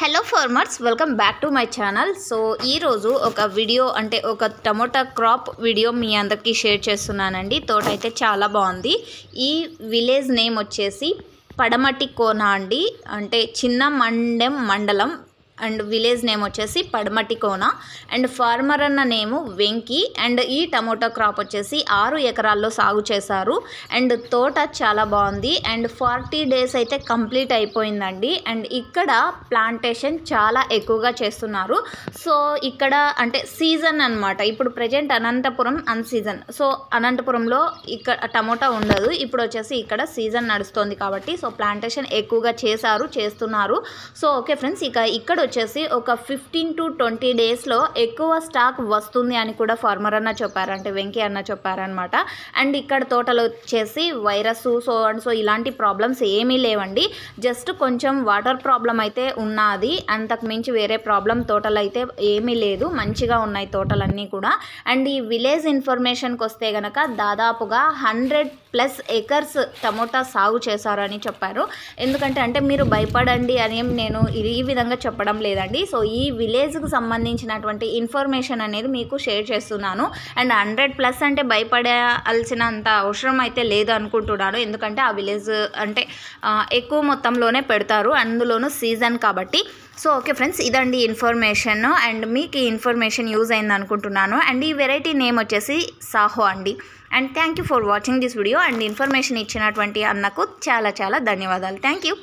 Hello farmers, welcome back to my channel. So ఈరోజు ఒక video అంటే ఒక టమోటా క్రాప్ వీడియో మీ అందరికీ షేర్ చేస్తున్నానండి. తోట అయితే చాలా బాగుంది. ఈ విలేజ్ నేమ్ వచ్చేసి పడమటి కోన అండి. అంటే చిన్న మండెం మండలం అండ్ విలేజ్ నేమ్ వచ్చేసి పడమటి కోన అండ్ ఫార్మర్ అన్న నేము వెంకీ. అండ్ ఈ టమోటా క్రాప్ వచ్చేసి 6 ఎకరాల్లో సాగు చేశారు. అండ్ తోట చాలా బాగుంది. అండ్ 40 డేస్ అయితే కంప్లీట్ అయిపోయిందండి. అండ్ ఇక్కడ ప్లాంటేషన్ చాలా ఎక్కువగా చేస్తున్నారు. సో ఇక్కడ అంటే సీజన్ అనమాట. ఇప్పుడు ప్రజెంట్ అనంతపురం అన్సీజన్. సో అనంతపురంలో ఇక్కడ టమోటా ఉండదు. ఇప్పుడు వచ్చేసి ఇక్కడ సీజన్ నడుస్తుంది కాబట్టి సో ప్లాంటేషన్ ఎక్కువగా చేస్తున్నారు. సో ఓకే ఫ్రెండ్స్, ఇక్కడ వచ్చేసి ఒక 15 to 20 డేస్లో ఎక్కువ స్టాక్ వస్తుంది అని కూడా ఫార్మర్ అన్న చెప్పారు, అంటే వెంకీ అన్న చెప్పారనమాట. అండ్ ఇక్కడ తోటలో వచ్చేసి వైరస్ సో ఇలాంటి ప్రాబ్లమ్స్ ఏమీ లేవండి. జస్ట్ కొంచెం వాటర్ ప్రాబ్లం అయితే ఉన్నది, అంతకు మించి వేరే ప్రాబ్లం తోటలు అయితే ఏమీ లేదు. మంచిగా ఉన్నాయి తోటలన్నీ కూడా. అండ్ ఈ విలేజ్ ఇన్ఫర్మేషన్కి వస్తే కనుక దాదాపుగా 100+ ఎకర్స్ టమోటా సాగు చేశారని చెప్పారు. ఎందుకంటే అంటే మీరు భయపడండి అని నేను ఈ విధంగా చెప్పడం లేదండి. సో ఈ విలేజ్కి సంబంధించినటువంటి ఇన్ఫర్మేషన్ అనేది మీకు షేర్ చేస్తున్నాను. అండ్ 100+ అంటే భయపడాల్సినంత అవసరం అయితే లేదు అనుకుంటున్నాను. ఎందుకంటే ఆ విలేజ్ అంటే ఎక్కువ మొత్తంలోనే పెడతారు, అందులోనూ సీజన్ కాబట్టి. సో ఓకే ఫ్రెండ్స్, ఇదండి ఇన్ఫర్మేషన్. అండ్ మీకు ఈ ఇన్ఫర్మేషన్ యూజ్ అయింది అనుకుంటున్నాను. అండ్ ఈ వెరైటీ నేమ్ వచ్చేసి సాహో అండి. And thank you for watching this video. And information ఇచ్చినటువంటి అన్నకు చాలా చాలా ధన్యవాదాలు. Thank you.